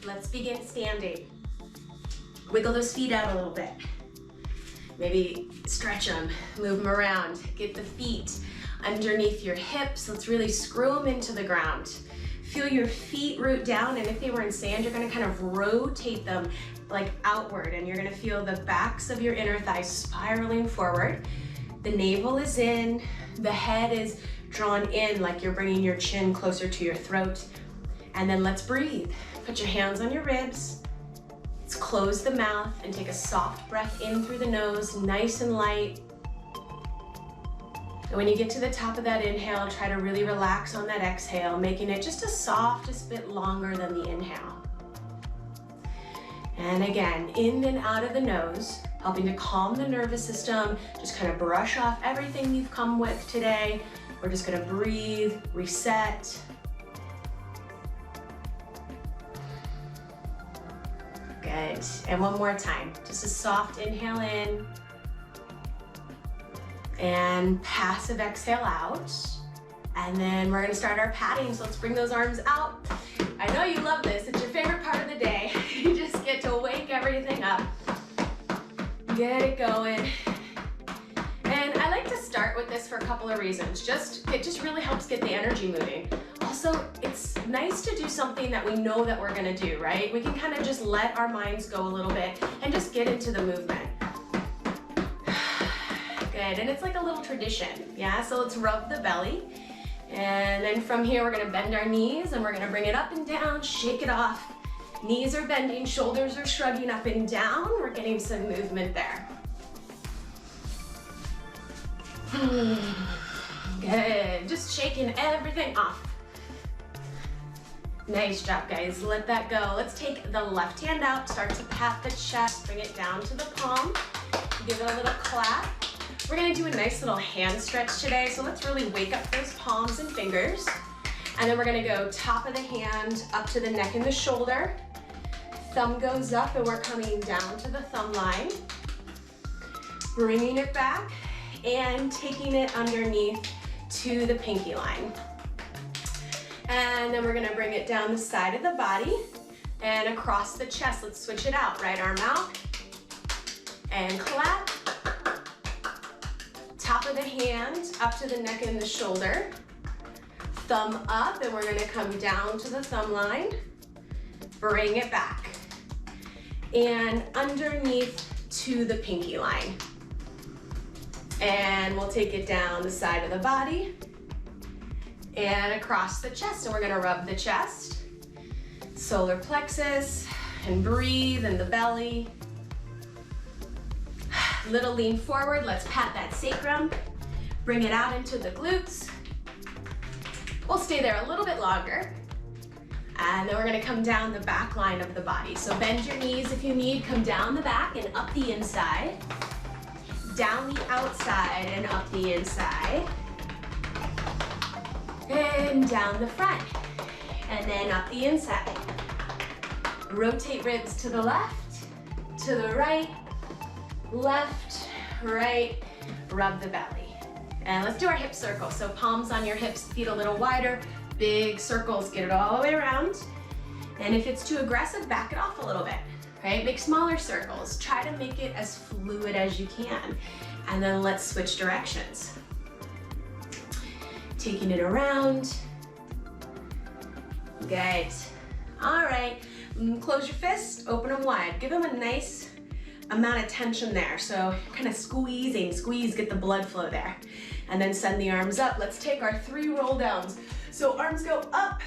let's begin standing. Wiggle those feet out a little bit. Maybe stretch them, move them around. Get the feet underneath your hips. Let's really screw them into the ground. Feel your feet root down, and if they were in sand, you're gonna kind of rotate them like outward, and you're gonna feel the backs of your inner thighs spiraling forward. The navel is in, the head is drawn in like you're bringing your chin closer to your throat. And then let's breathe. Put your hands on your ribs. Let's close the mouth and take a soft breath in through the nose, nice and light. And when you get to the top of that inhale, try to really relax on that exhale, making it just a softest bit longer than the inhale. And again, in and out of the nose, helping to calm the nervous system, just kind of brush off everything you've come with today. We're just gonna breathe, reset. Good, and one more time. Just a soft inhale in. And passive exhale out. And then we're gonna start our patting, so let's bring those arms out. I know you love this, it's your favorite part of the day. You just get to wake everything up. Get it going. And I like to start with this for a couple of reasons. It just really helps get the energy moving. Also, it's nice to do something that we know that we're gonna do, right? We can kind of just let our minds go a little bit and just get into the movement. Good, and it's like a little tradition, yeah? So let's rub the belly. And then from here, we're gonna bend our knees and we're gonna bring it up and down, shake it off. Knees are bending, shoulders are shrugging up and down. We're getting some movement there. Good, just shaking everything off. Nice job, guys, let that go. Let's take the left hand out, start to pat the chest, bring it down to the palm. Give it a little clap. We're gonna do a nice little hand stretch today, so let's really wake up those palms and fingers. And then we're gonna go top of the hand, up to the neck and the shoulder. Thumb goes up and we're coming down to the thumb line. Bringing it back and taking it underneath to the pinky line. And then we're gonna bring it down the side of the body and across the chest. Let's switch it out. Right arm out and clap. Top of the hand up to the neck and the shoulder. Thumb up and we're gonna come down to the thumb line. Bring it back. And underneath to the pinky line. And we'll take it down the side of the body and across the chest. And we're gonna rub the chest, solar plexus, and breathe in the belly. Little lean forward, let's pat that sacrum. Bring it out into the glutes. We'll stay there a little bit longer. And then we're gonna come down the back line of the body. So bend your knees if you need, come down the back and up the inside. Down the outside and up the inside. And down the front. And then up the inside. Rotate ribs to the left, to the right, left, right, rub the belly. And let's do our hip circle. So palms on your hips, feet a little wider, big circles, get it all the way around. And if it's too aggressive, back it off a little bit, right? Make smaller circles. Try to make it as fluid as you can. And then let's switch directions. Taking it around. Good. All right, close your fists, open them wide. Give them a nice amount of tension there. So kind of squeeze, get the blood flow there. And then send the arms up. Let's take our 3 roll downs. So arms go up,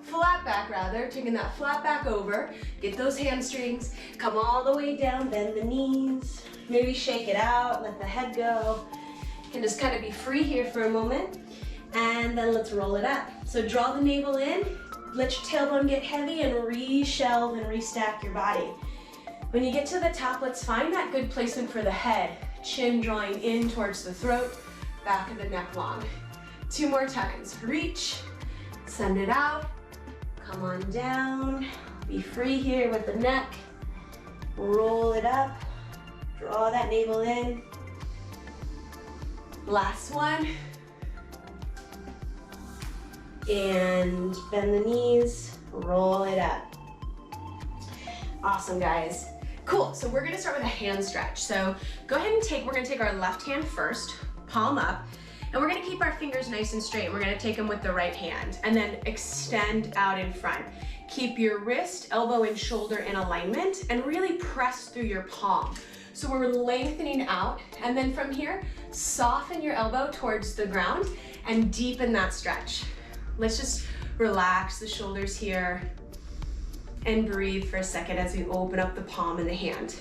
flat back rather, taking that flat back over. Get those hamstrings, come all the way down, bend the knees. Maybe shake it out, let the head go. You can just kind of be free here for a moment. And then let's roll it up. So draw the navel in, let your tailbone get heavy and re-shelve and restack your body. When you get to the top, let's find that good placement for the head. Chin drawing in towards the throat, back of the neck long. 2 more times. Reach, send it out, come on down. Be free here with the neck. Roll it up, draw that navel in. Last one. And bend the knees, roll it up. Awesome, guys. Cool, so we're gonna start with a hand stretch. So go ahead and we're gonna take our left hand first, palm up, and we're gonna keep our fingers nice and straight. We're gonna take them with the right hand and then extend out in front. Keep your wrist, elbow, and shoulder in alignment and really press through your palm. So we're lengthening out, and then from here, soften your elbow towards the ground and deepen that stretch. Let's just relax the shoulders here and breathe for a second as we open up the palm and the hand.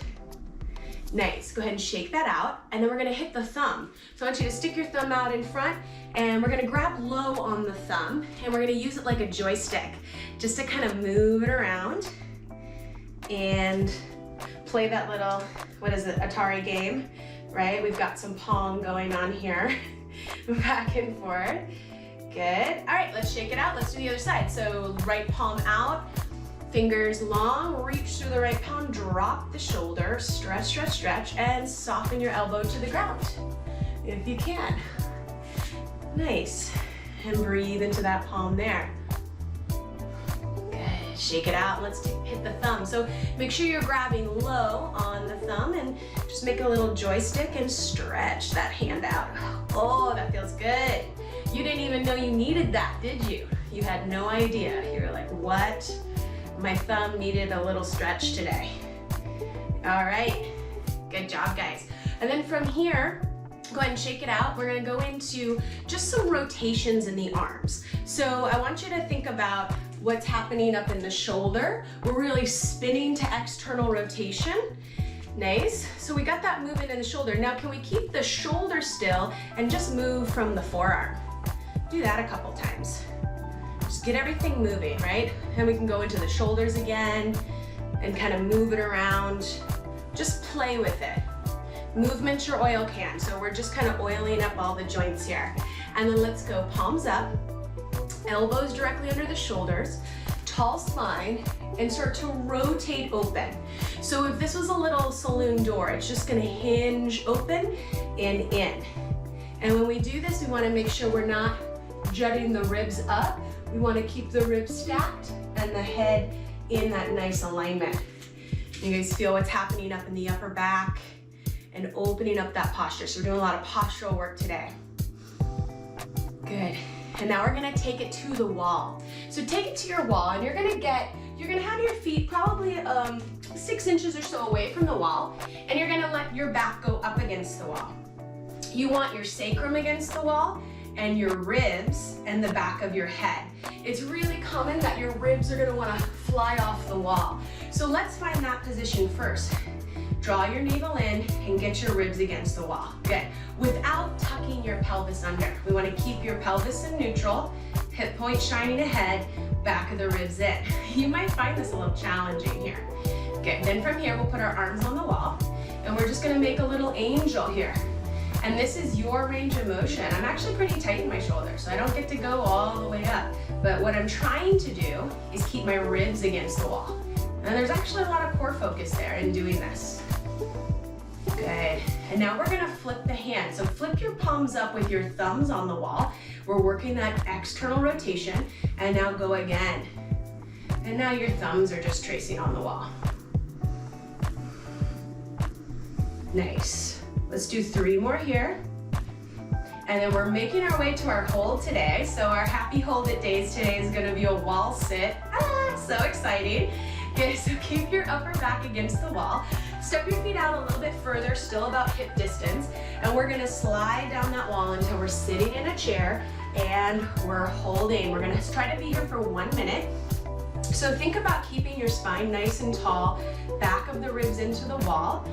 Nice, go ahead and shake that out, and then we're gonna hit the thumb. So I want you to stick your thumb out in front, and we're gonna grab low on the thumb, and we're gonna use it like a joystick, just to kind of move it around and play that little, what is it, Atari game, right? We've got some palm going on here, back and forth. Good, all right, let's shake it out. Let's do the other side. So right palm out, fingers long, reach through the right palm, drop the shoulder, stretch, stretch, stretch, and soften your elbow to the ground, if you can. Nice, and breathe into that palm there. Good, shake it out, let's hit the thumb. So make sure you're grabbing low on the thumb and just make a little joystick and stretch that hand out. Oh, that feels good. You didn't even know you needed that, did you? You had no idea. You were like, what? My thumb needed a little stretch today. All right, good job, guys. And then from here, go ahead and shake it out. We're gonna go into just some rotations in the arms. So I want you to think about what's happening up in the shoulder. We're really spinning to external rotation. Nice, so we got that movement in the shoulder. Now can we keep the shoulder still and just move from the forearm? Do that a couple times. Just get everything moving, right? And we can go into the shoulders again and kind of move it around. Just play with it. Movement's your oil can, so we're just kind of oiling up all the joints here. And then let's go palms up, elbows directly under the shoulders, tall spine, and start to rotate open. So if this was a little saloon door, it's just gonna hinge open and in. And when we do this, we wanna make sure we're not jutting the ribs up. We want to keep the ribs stacked and the head in that nice alignment. You guys feel what's happening up in the upper back and opening up that posture. So we're doing a lot of postural work today. Good. And now we're gonna take it to the wall. So take it to your wall, and you're gonna have your feet probably 6 inches or so away from the wall, and you're gonna let your back go up against the wall. You want your sacrum against the wall and your ribs and the back of your head. It's really common that your ribs are gonna wanna fly off the wall. So let's find that position first. Draw your navel in and get your ribs against the wall. Good. Without tucking your pelvis under. We wanna keep your pelvis in neutral, hip point shining ahead, back of the ribs in. You might find this a little challenging here. Okay, then from here, we'll put our arms on the wall, and we're just gonna make a little angel here. And this is your range of motion. I'm actually pretty tight in my shoulders, so I don't get to go all the way up. But what I'm trying to do is keep my ribs against the wall. And there's actually a lot of core focus there in doing this. Good. And now we're gonna flip the hands. So flip your palms up with your thumbs on the wall. We're working that external rotation. And now go again. And now your thumbs are just tracing on the wall. Nice. Let's do 3 more here. And then we're making our way to our hold today. So our happy hold it days today is gonna be a wall sit. Ah, so exciting. Okay, so keep your upper back against the wall. Step your feet out a little bit further, still about hip distance. And we're gonna slide down that wall until we're sitting in a chair and we're holding. We're gonna try to be here for 1 minute. So think about keeping your spine nice and tall, back of the ribs into the wall.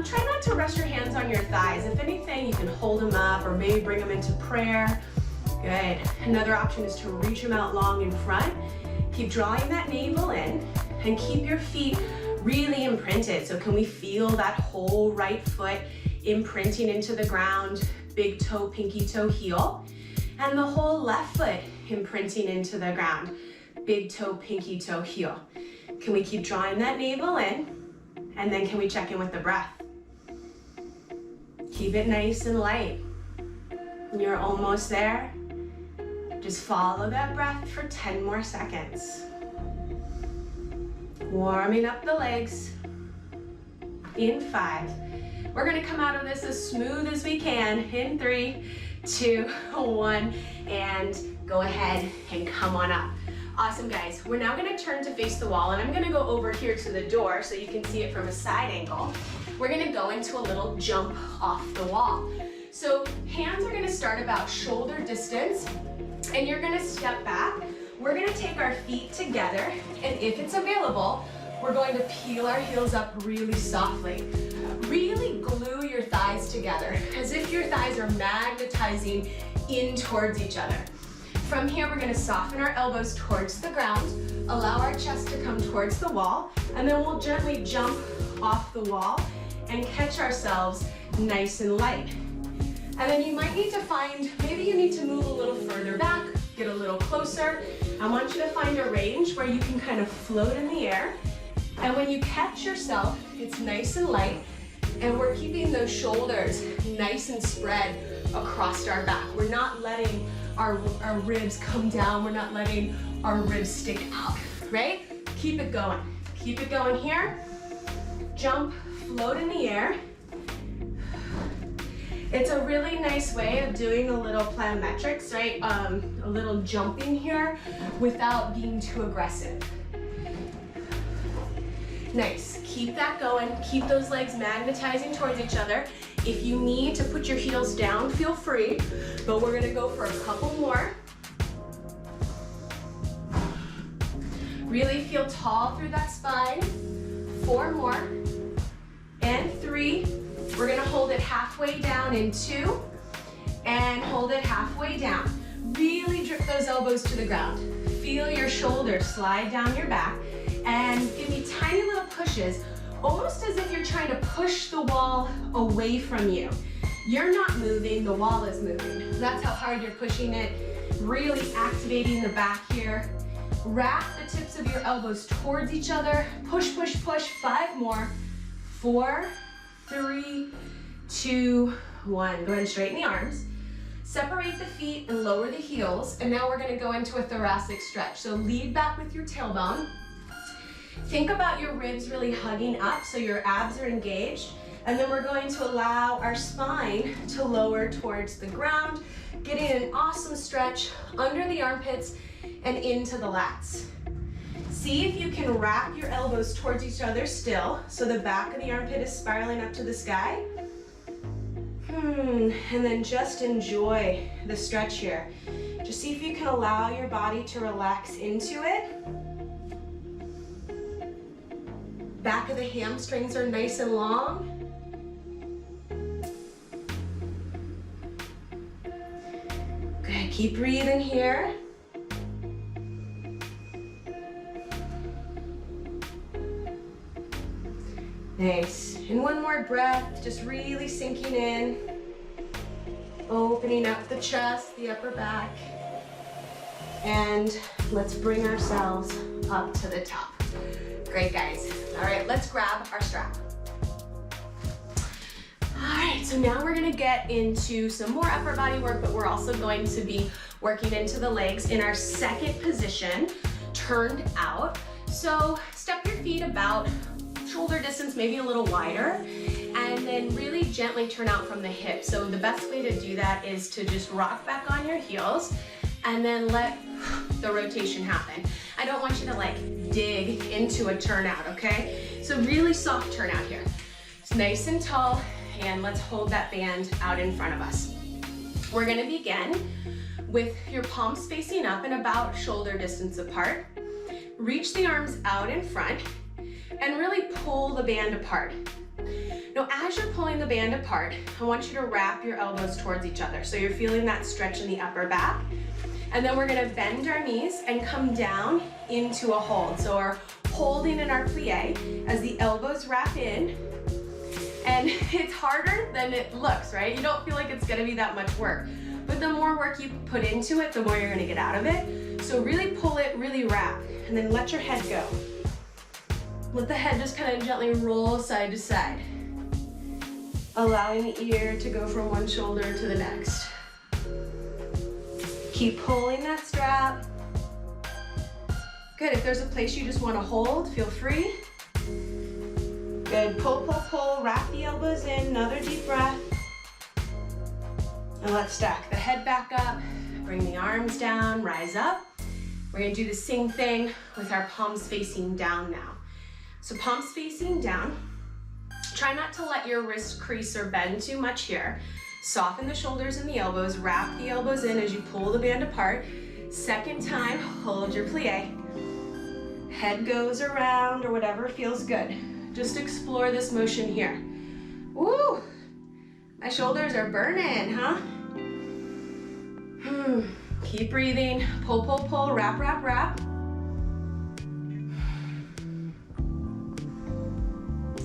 Try not to rest your hands on your thighs. If anything, you can hold them up or maybe bring them into prayer. Good. Another option is to reach them out long in front. Keep drawing that navel in and keep your feet really imprinted. So can we feel that whole right foot imprinting into the ground, big toe, pinky toe, heel, and the whole left foot imprinting into the ground, big toe, pinky toe, heel. Can we keep drawing that navel in? And then can we check in with the breath? Keep it nice and light. You're almost there. Just follow that breath for 10 more seconds. Warming up the legs. In 5. We're gonna come out of this as smooth as we can. In 3, 2, 1, and go ahead and come on up. Awesome, guys. We're now gonna turn to face the wall, and I'm gonna go over here to the door so you can see it from a side angle. We're gonna go into a little jump off the wall. So hands are gonna start about shoulder distance, and you're gonna step back. We're gonna take our feet together, and if it's available, we're going to peel our heels up really softly. Really glue your thighs together, as if your thighs are magnetizing in towards each other. From here, we're gonna soften our elbows towards the ground, allow our chest to come towards the wall, and then we'll gently jump off the wall and catch ourselves nice and light. And then you might need to find, maybe you need to move a little further back, get a little closer. I want you to find a range where you can kind of float in the air. And when you catch yourself, it's nice and light, and we're keeping those shoulders nice and spread across our back. We're not letting our ribs come down. We're not letting our ribs stick out, right? Keep it going. Keep it going here. Jump, float in the air. It's a really nice way of doing a little plyometrics, right? A little jumping here without being too aggressive. Nice, keep that going. Keep those legs magnetizing towards each other. If you need to put your heels down, feel free, but we're gonna go for a couple more. Really feel tall through that spine. 4 more, and 3. We're gonna hold it halfway down in 2, and hold it halfway down. Really drip those elbows to the ground. Feel your shoulders slide down your back, and give me tiny little pushes, almost as if you're trying to push the wall away from you. You're not moving, the wall is moving. That's how hard you're pushing it, really activating the back here. Wrap the tips of your elbows towards each other. Push, push, push. 5 more. 4, 3, 2, 1. Go ahead and straighten the arms. Separate the feet and lower the heels. And now we're gonna go into a thoracic stretch. So lead back with your tailbone. Think about your ribs really hugging up so your abs are engaged. And then we're going to allow our spine to lower towards the ground, getting an awesome stretch under the armpits and into the lats. See if you can wrap your elbows towards each other still, so the back of the armpit is spiraling up to the sky. And then just enjoy the stretch here. Just see if you can allow your body to relax into it. Back of the hamstrings are nice and long. Good, keep breathing here. Nice, and one more breath, just really sinking in. Opening up the chest, the upper back. And let's bring ourselves up to the top. Great, guys. All right, let's grab our strap. All right, so now we're gonna get into some more upper body work, but we're also going to be working into the legs in our second position, turned out. So step your feet about shoulder distance, maybe a little wider, and then really gently turn out from the hip. So the best way to do that is to just rock back on your heels and then let the rotation happen. I don't want you to like dig into a turnout, okay? So really soft turnout here. It's nice and tall, and let's hold that band out in front of us. We're gonna begin with your palms facing up and about shoulder distance apart. Reach the arms out in front and really pull the band apart. Now, as you're pulling the band apart, I want you to wrap your elbows towards each other. So you're feeling that stretch in the upper back. And then we're gonna bend our knees and come down into a hold. So we're holding in our plie as the elbows wrap in. And it's harder than it looks, right? You don't feel like it's gonna be that much work. But the more work you put into it, the more you're gonna get out of it. So really pull it, really wrap, and then let your head go. Let the head just kind of gently roll side to side, allowing the ear to go from one shoulder to the next. Keep pulling that strap. Good, if there's a place you just wanna hold, feel free. Good, pull, pull, pull, wrap the elbows in, another deep breath. And let's stack the head back up, bring the arms down, rise up. We're gonna do the same thing with our palms facing down now. So palms facing down. Try not to let your wrist crease or bend too much here. Soften the shoulders and the elbows, wrap the elbows in as you pull the band apart. Second time, hold your plie. Head goes around or whatever feels good. Just explore this motion here. Woo! My shoulders are burning, huh? Keep breathing. Pull, pull, pull, wrap, wrap, wrap.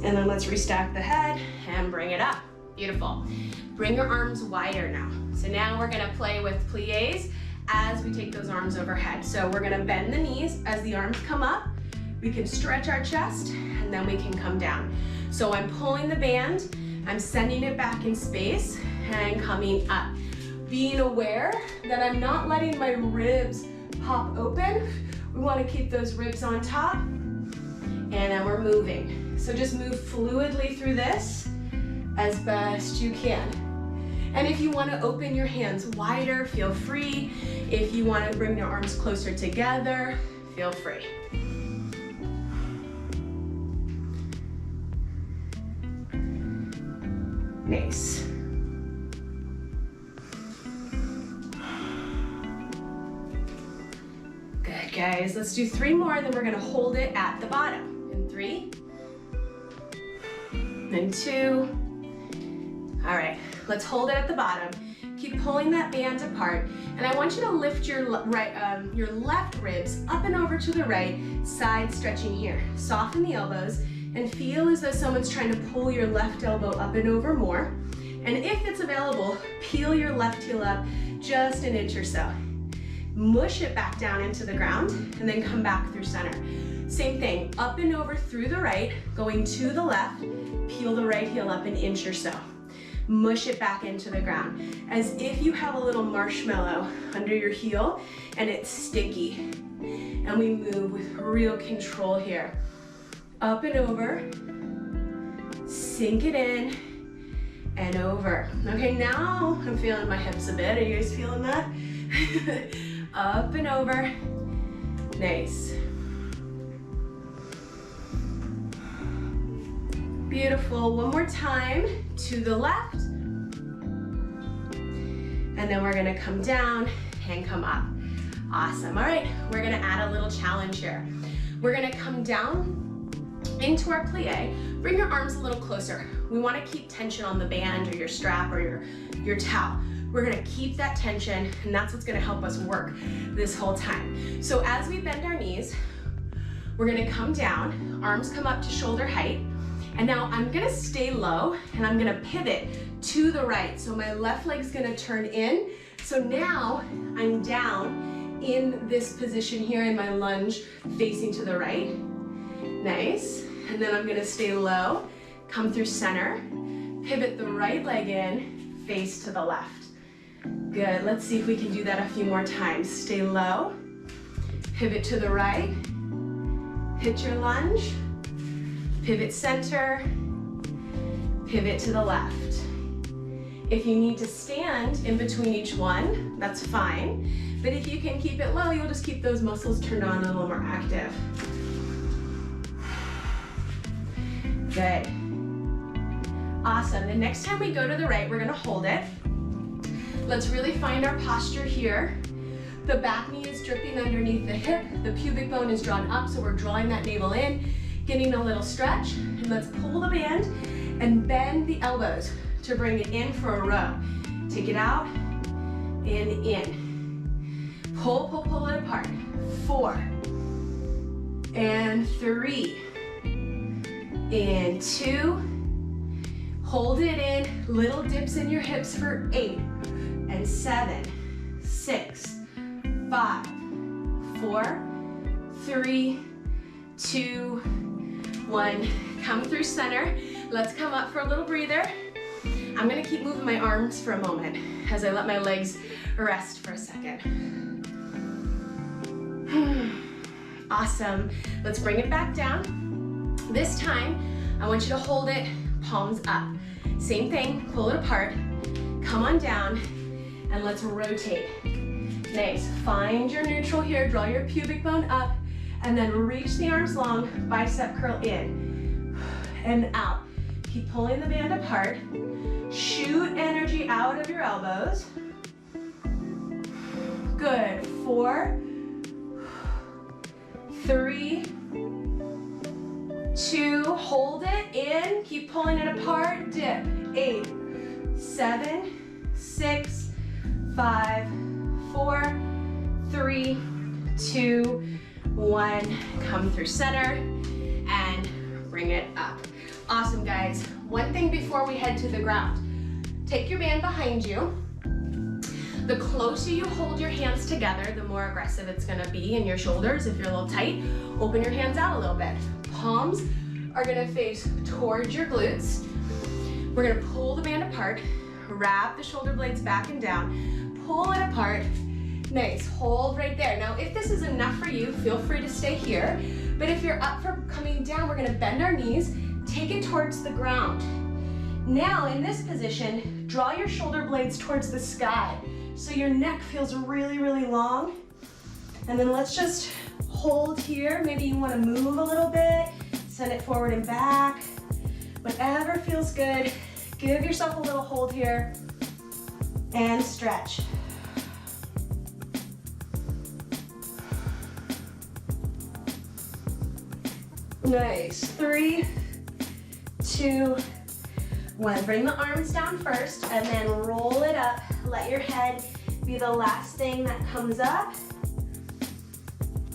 And then let's restack the head and bring it up. Beautiful. Bring your arms wider now. So now we're gonna play with plies as we take those arms overhead. So we're gonna bend the knees as the arms come up. We can stretch our chest and then we can come down. So I'm pulling the band, I'm sending it back in space and coming up. Being aware that I'm not letting my ribs pop open. We wanna keep those ribs on top and then we're moving. So just move fluidly through this as best you can. And if you want to open your hands wider, feel free. If you want to bring your arms closer together, feel free. Nice. Good, guys. Let's do 3 more, and then we're going to hold it at the bottom. In 3, and 2. All right, let's hold it at the bottom. Keep pulling that band apart, and I want you to lift your left ribs up and over to the right, side stretching here. Soften the elbows and feel as though someone's trying to pull your left elbow up and over more. And if it's available, peel your left heel up just an inch or so. Mush it back down into the ground and then come back through center. Same thing, up and over through the right, going to the left, peel the right heel up an inch or so. Mush it back into the ground, as if you have a little marshmallow under your heel and it's sticky. And we move with real control here. Up and over, sink it in, and over. Okay, now I'm feeling my hips a bit. Are you guys feeling that? Up and over, nice. Beautiful, one more time, to the left. And then we're gonna come down and come up. Awesome, all right, we're gonna add a little challenge here. We're gonna come down into our plie, bring your arms a little closer. We wanna keep tension on the band or your strap or your towel. We're gonna keep that tension, and that's what's gonna help us work this whole time. So as we bend our knees, we're gonna come down, arms come up to shoulder height, and now I'm gonna stay low and I'm gonna pivot to the right. So my left leg's gonna turn in. So now I'm down in this position here in my lunge facing to the right. Nice. And then I'm gonna stay low, come through center, pivot the right leg in, face to the left. Good, let's see if we can do that a few more times. Stay low, pivot to the right, hit your lunge, pivot center, pivot to the left. If you need to stand in between each one, that's fine. But if you can keep it low, you'll just keep those muscles turned on and a little more active. Good. Awesome. The next time we go to the right, we're gonna hold it. Let's really find our posture here. The back knee is dripping underneath the hip. The pubic bone is drawn up, so we're drawing that navel in, getting a little stretch. And let's pull the band and bend the elbows to bring it in for a row. Take it out, and in. Pull, pull, pull it apart. 4, and 3, and 2. Hold it in, little dips in your hips for 8, and 7, 6, 5, 4, 3, 2, 1. Come through center. Let's come up for a little breather. I'm gonna keep moving my arms for a moment as I let my legs rest for a second. Awesome. Let's bring it back down. This time, I want you to hold it, palms up. Same thing, pull it apart, come on down, and let's rotate. Nice, find your neutral here, draw your pubic bone up, and then reach the arms long, bicep curl in and out. Keep pulling the band apart. Shoot energy out of your elbows. Good, 4, 3, 2, hold it in, keep pulling it apart, dip, 8, 7, 6, 5, 4, 3, 2, 1, come through center and bring it up. Awesome, guys. One thing before we head to the ground, take your band behind you. The closer you hold your hands together, the more aggressive it's gonna be in your shoulders. If you're a little tight, open your hands out a little bit. Palms are gonna face towards your glutes. We're gonna pull the band apart, wrap the shoulder blades back and down, pull it apart. Nice, hold right there. Now, if this is enough for you, feel free to stay here. But if you're up for coming down, we're gonna bend our knees, take it towards the ground. Now, in this position, draw your shoulder blades towards the sky so your neck feels really, really long. And then let's just hold here. Maybe you wanna move a little bit, send it forward and back. Whatever feels good. Give yourself a little hold here and stretch. Nice, 3, 2, 1. Bring the arms down first and then roll it up. Let your head be the last thing that comes up.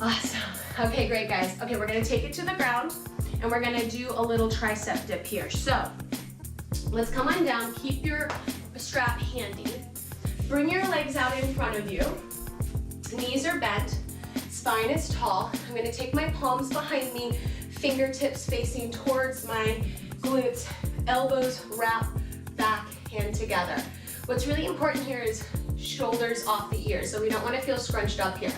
Awesome. Okay, great, guys. Okay, we're gonna take it to the ground and we're gonna do a little tricep dip here. So let's come on down, keep your strap handy. Bring your legs out in front of you. Knees are bent, spine is tall. I'm gonna take my palms behind me, fingertips facing towards my glutes, elbows wrap back, hand together. What's really important here is shoulders off the ears, so we don't want to feel scrunched up here.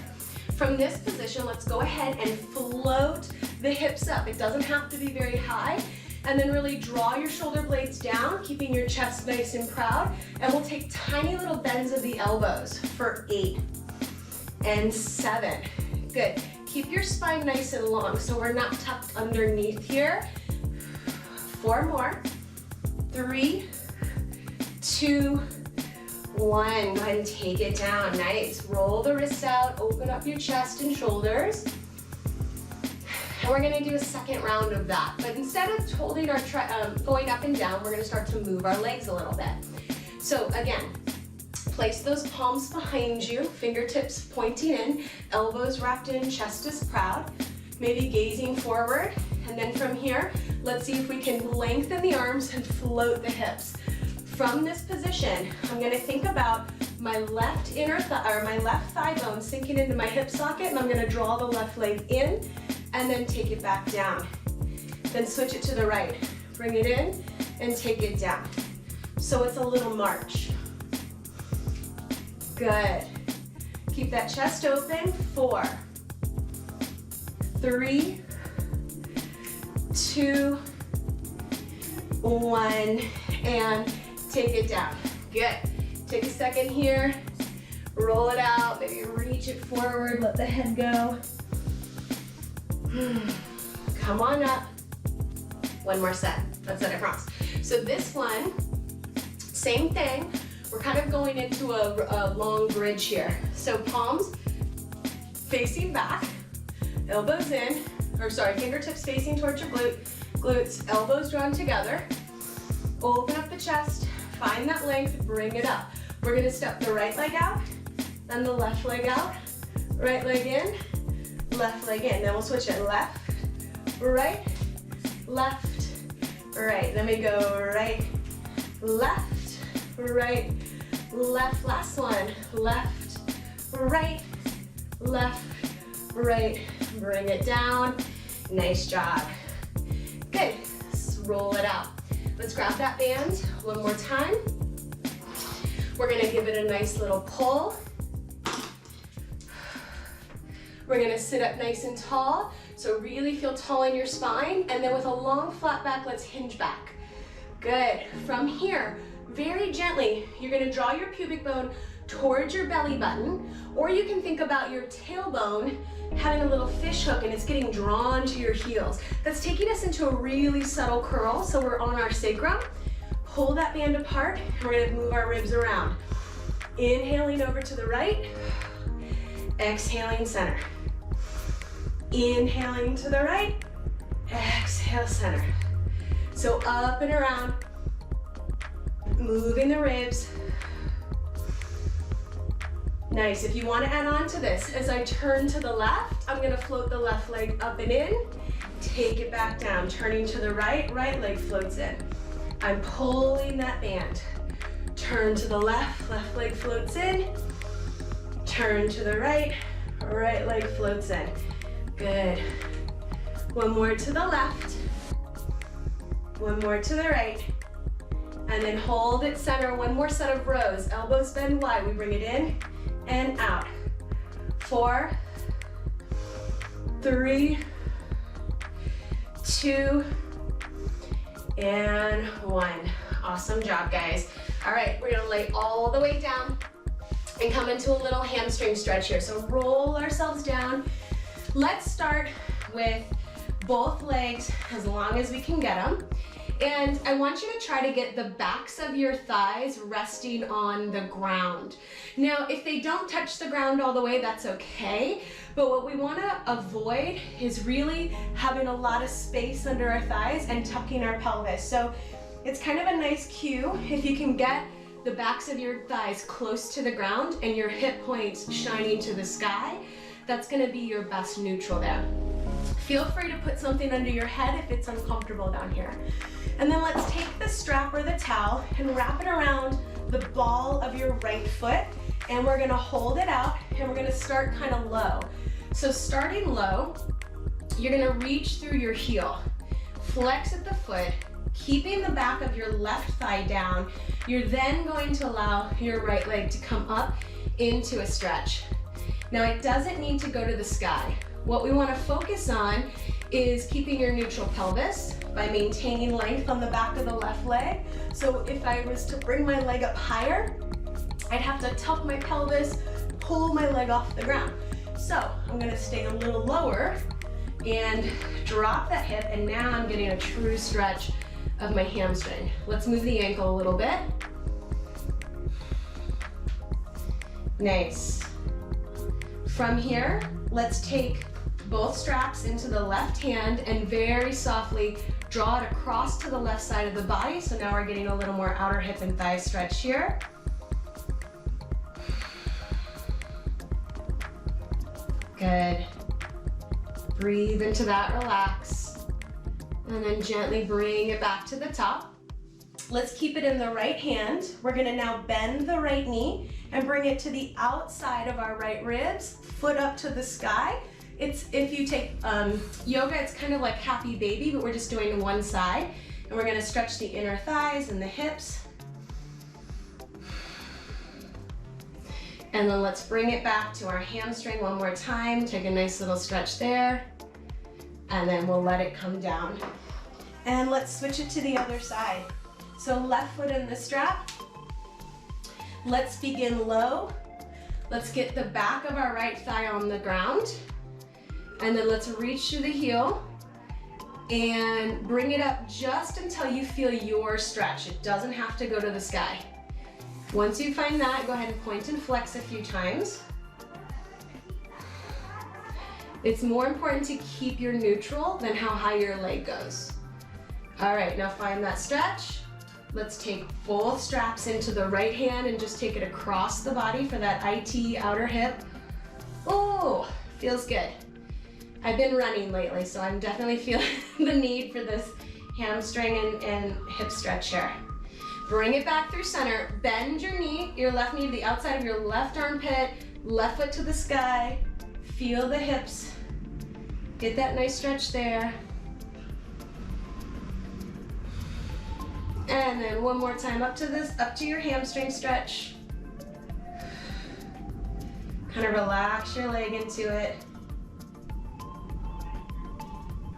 From this position, let's go ahead and float the hips up. It doesn't have to be very high. And then really draw your shoulder blades down, keeping your chest nice and proud. And we'll take tiny little bends of the elbows for 8 and 7. Good. Keep your spine nice and long so we're not tucked underneath here. 4 more. 3, 2, 1. Go ahead and take it down. Nice. Roll the wrists out. Open up your chest and shoulders. And we're gonna do a second round of that. But instead of holding our going up and down, we're gonna start to move our legs a little bit. So again, place those palms behind you, fingertips pointing in, elbows wrapped in, chest is proud. Maybe gazing forward. And then from here, let's see if we can lengthen the arms and float the hips. From this position, I'm gonna think about my left my left thigh bone sinking into my hip socket, and I'm gonna draw the left leg in and then take it back down. Then switch it to the right. Bring it in and take it down. So it's a little march. Good. Keep that chest open. 4, 3, 2, 1, and take it down. Good. Take a second here. Roll it out. Maybe reach it forward. Let the head go. Come on up. One more set. That's it, I promise. So this one, same thing. We're kind of going into a long bridge here. So palms facing back, elbows in, fingertips facing towards your glutes, elbows drawn together. Open up the chest, find that length, bring it up. We're gonna step the right leg out, then the left leg out, right leg in, left leg in. Then we'll switch it left, right, left, right. Then we go right, left, right, left. Last one, left, right, right. Bring it down. Nice job. Good. Roll it out. Let's grab that band one more time. We're gonna give it a nice little pull. We're gonna sit up nice and tall, so really feel tall in your spine, and then with a long flat back, let's hinge back. Good. From here, very gently, you're gonna draw your pubic bone towards your belly button, or you can think about your tailbone having a little fish hook and it's getting drawn to your heels. That's taking us into a really subtle curl, so we're on our sacrum. Pull that band apart, and we're gonna move our ribs around. Inhaling over to the right, exhaling center. Inhaling to the right, exhale center. So up and around, moving the ribs. Nice. If you want to add on to this, as I turn to the left, I'm going to float the left leg up and in, take it back down, turning to the right, right leg floats in. I'm pulling that band. Turn to the left, left leg floats in, turn to the right, right leg floats in. Good. One more to the left, one more to the right, and then hold it center. One more set of rows. Elbows bend wide. We bring it in and out. 4, 3, 2, and 1. Awesome job, guys. All right, we're gonna lay all the way down and come into a little hamstring stretch here. So roll ourselves down. Let's start with both legs as long as we can get them. And I want you to try to get the backs of your thighs resting on the ground. Now, if they don't touch the ground all the way, that's okay. But what we want to avoid is really having a lot of space under our thighs and tucking our pelvis. So it's kind of a nice cue if you can get the backs of your thighs close to the ground and your hip points shining to the sky. That's going to be your best neutral there. Feel free to put something under your head if it's uncomfortable down here. And then let's take the strap or the towel and wrap it around the ball of your right foot, and we're gonna hold it out, and we're gonna start kind of low. So starting low, you're gonna reach through your heel, flex at the foot, keeping the back of your left thigh down. You're then going to allow your right leg to come up into a stretch. Now it doesn't need to go to the sky. What we want to focus on is keeping your neutral pelvis by maintaining length on the back of the left leg. So if I was to bring my leg up higher, I'd have to tuck my pelvis, pull my leg off the ground. So I'm going to stay a little lower and drop that hip, and now I'm getting a true stretch of my hamstring. Let's move the ankle a little bit. Nice. From here, let's take both straps into the left hand and very softly draw it across to the left side of the body. So now we're getting a little more outer hip and thigh stretch here. Good. Breathe into that, relax. And then gently bring it back to the top. Let's keep it in the right hand. We're gonna now bend the right knee and bring it to the outside of our right ribs, foot up to the sky. If you take yoga, it's kind of like happy baby, but we're just doing one side. And we're gonna stretch the inner thighs and the hips. And then let's bring it back to our hamstring one more time. Take a nice little stretch there. And then we'll let it come down. And let's switch it to the other side. So left foot in the strap. Let's begin low. Let's get the back of our right thigh on the ground. And then let's reach through the heel and bring it up just until you feel your stretch. It doesn't have to go to the sky. Once you find that, go ahead and point and flex a few times. It's more important to keep your neutral than how high your leg goes. All right, now find that stretch. Let's take both straps into the right hand and just take it across the body for that IT outer hip. Oh, feels good. I've been running lately, so I'm definitely feeling the need for this hamstring and hip stretch here. Bring it back through center. Bend your knee, your left knee to the outside of your left armpit, left foot to the sky. Feel the hips. Get that nice stretch there. And then one more time up to your hamstring stretch. Kind of relax your leg into it.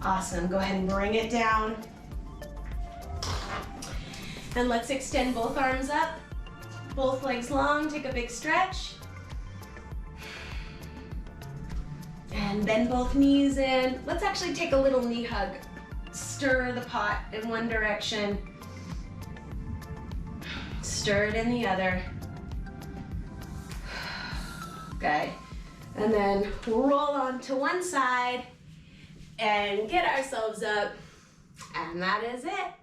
Awesome, go ahead and bring it down. And let's extend both arms up, both legs long, take a big stretch. And bend both knees in. Let's actually take a little knee hug. Stir the pot in one direction. Stir it in the other. Good. And then roll on to one side and get ourselves up. And that is it.